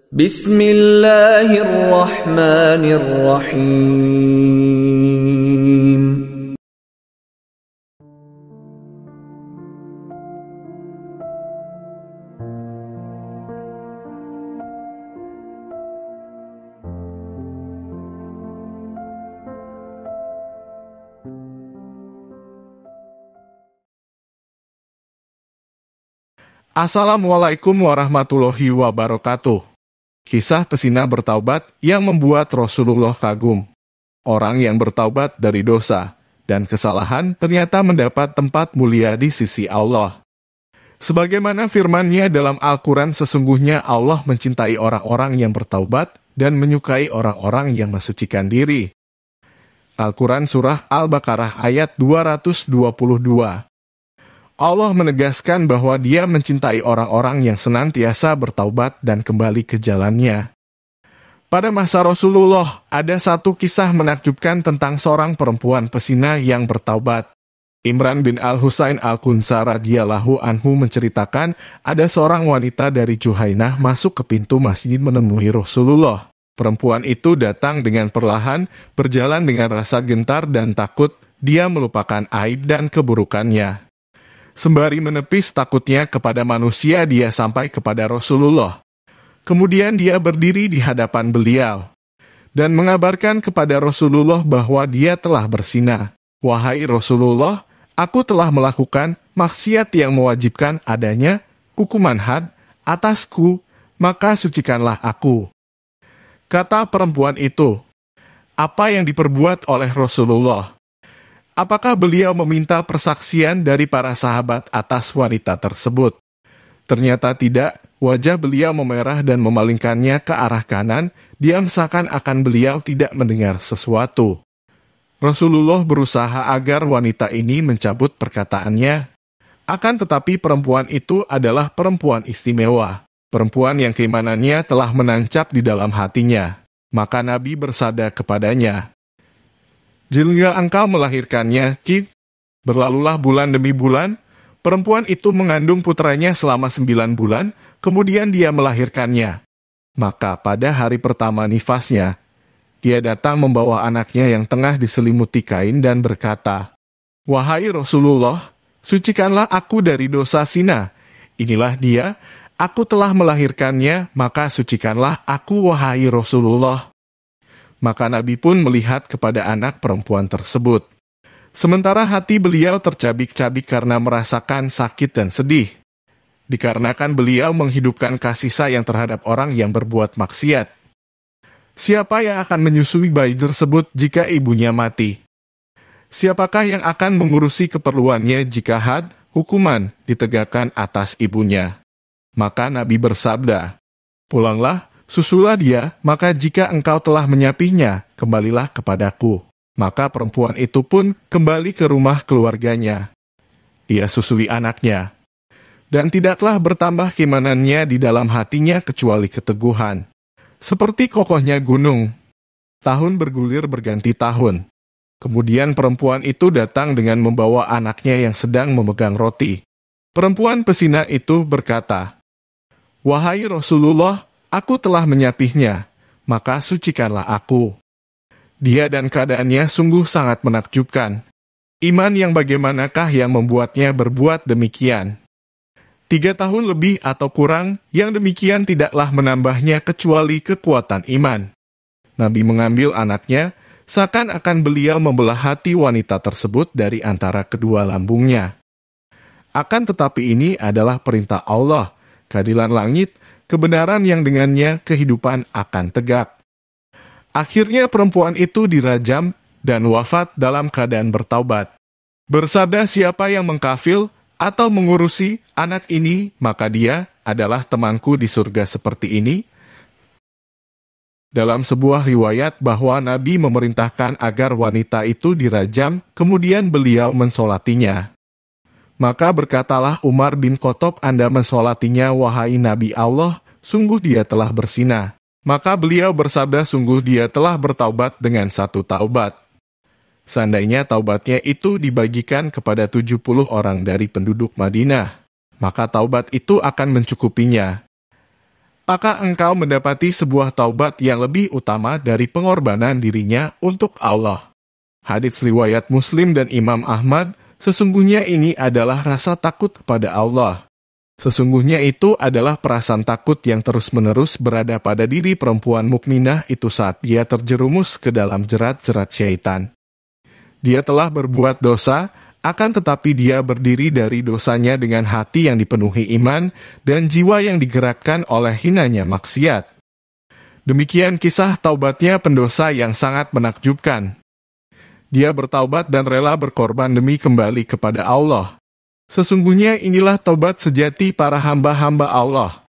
Bismillahirrahmanirrahim. Assalamualaikum warahmatullahi wabarakatuh. Kisah pesina bertaubat yang membuat Rasulullah kagum. Orang yang bertaubat dari dosa dan kesalahan ternyata mendapat tempat mulia di sisi Allah. Sebagaimana firman-Nya dalam Al-Quran, sesungguhnya Allah mencintai orang-orang yang bertaubat dan menyukai orang-orang yang mensucikan diri. Al-Quran Surah Al-Baqarah ayat 222. Allah menegaskan bahwa Dia mencintai orang-orang yang senantiasa bertaubat dan kembali ke jalannya. Pada masa Rasulullah, ada satu kisah menakjubkan tentang seorang perempuan pesina yang bertaubat. Imran bin Al-Husain Al-Kunsa radhiyallahu anhu menceritakan, ada seorang wanita dari Juhainah masuk ke pintu masjid menemui Rasulullah. Perempuan itu datang dengan perlahan, berjalan dengan rasa gentar dan takut, dia melupakan aib dan keburukannya. Sembari menepis takutnya kepada manusia, dia sampai kepada Rasulullah. Kemudian dia berdiri di hadapan beliau dan mengabarkan kepada Rasulullah bahwa dia telah berzina. Wahai Rasulullah, aku telah melakukan maksiat yang mewajibkan adanya hukuman had atasku, maka sucikanlah aku. Kata perempuan itu, apa yang diperbuat oleh Rasulullah? Apakah beliau meminta persaksian dari para sahabat atas wanita tersebut? Ternyata tidak, wajah beliau memerah dan memalingkannya ke arah kanan, diam seakan-akan beliau tidak mendengar sesuatu. Rasulullah berusaha agar wanita ini mencabut perkataannya. Akan tetapi perempuan itu adalah perempuan istimewa, perempuan yang keimanannya telah menancap di dalam hatinya. Maka Nabi bersabda kepadanya, jika engkau melahirkannya, berlalulah bulan demi bulan, perempuan itu mengandung putranya selama 9 bulan, kemudian dia melahirkannya. Maka pada hari pertama nifasnya, dia datang membawa anaknya yang tengah diselimuti kain dan berkata, wahai Rasulullah, sucikanlah aku dari dosa zina. Inilah dia, aku telah melahirkannya, maka sucikanlah aku wahai Rasulullah. Maka Nabi pun melihat kepada anak perempuan tersebut. Sementara hati beliau tercabik-cabik karena merasakan sakit dan sedih. Dikarenakan beliau menghidupkan kasih sayang terhadap orang yang berbuat maksiat. Siapa yang akan menyusui bayi tersebut jika ibunya mati? Siapakah yang akan mengurusi keperluannya jika had, hukuman, ditegakkan atas ibunya? Maka Nabi bersabda, pulanglah, susulah dia, maka jika engkau telah menyapihnya, kembalilah kepadaku. Maka perempuan itu pun kembali ke rumah keluarganya. Ia susui anaknya. Dan tidaklah bertambah keimanannya di dalam hatinya kecuali keteguhan. Seperti kokohnya gunung. Tahun bergulir berganti tahun. Kemudian perempuan itu datang dengan membawa anaknya yang sedang memegang roti. Perempuan pesina itu berkata, wahai Rasulullah, aku telah menyapihnya, maka sucikanlah aku. Dia dan keadaannya sungguh sangat menakjubkan. Iman yang bagaimanakah yang membuatnya berbuat demikian? 3 tahun lebih atau kurang, yang demikian tidaklah menambahnya kecuali kekuatan iman. Nabi mengambil anaknya, seakan-akan beliau membelah hati wanita tersebut dari antara kedua lambungnya. Akan tetapi ini adalah perintah Allah, keadilan langit, kebenaran yang dengannya kehidupan akan tegak. Akhirnya perempuan itu dirajam dan wafat dalam keadaan bertaubat. Bersabda siapa yang mengkafil atau mengurusi anak ini, maka dia adalah temanku di surga seperti ini. Dalam sebuah riwayat bahwa Nabi memerintahkan agar wanita itu dirajam, kemudian beliau mensolatinya. Maka berkatalah Umar bin Khattab, Anda mensolatinya wahai Nabi Allah, sungguh dia telah berzina. Maka beliau bersabda, sungguh dia telah bertaubat dengan satu taubat. Seandainya taubatnya itu dibagikan kepada 70 orang dari penduduk Madinah, maka taubat itu akan mencukupinya. apakah engkau mendapati sebuah taubat yang lebih utama dari pengorbanan dirinya untuk Allah? Hadits riwayat Muslim dan Imam Ahmad, sesungguhnya ini adalah rasa takut kepada Allah. Sesungguhnya itu adalah perasaan takut yang terus-menerus berada pada diri perempuan mukminah itu saat dia terjerumus ke dalam jerat-jerat syaitan. Dia telah berbuat dosa, akan tetapi dia berdiri dari dosanya dengan hati yang dipenuhi iman dan jiwa yang digerakkan oleh hinanya maksiat. Demikian kisah taubatnya pendosa yang sangat menakjubkan. Dia bertaubat dan rela berkorban demi kembali kepada Allah. Sesungguhnya inilah taubat sejati para hamba-hamba Allah.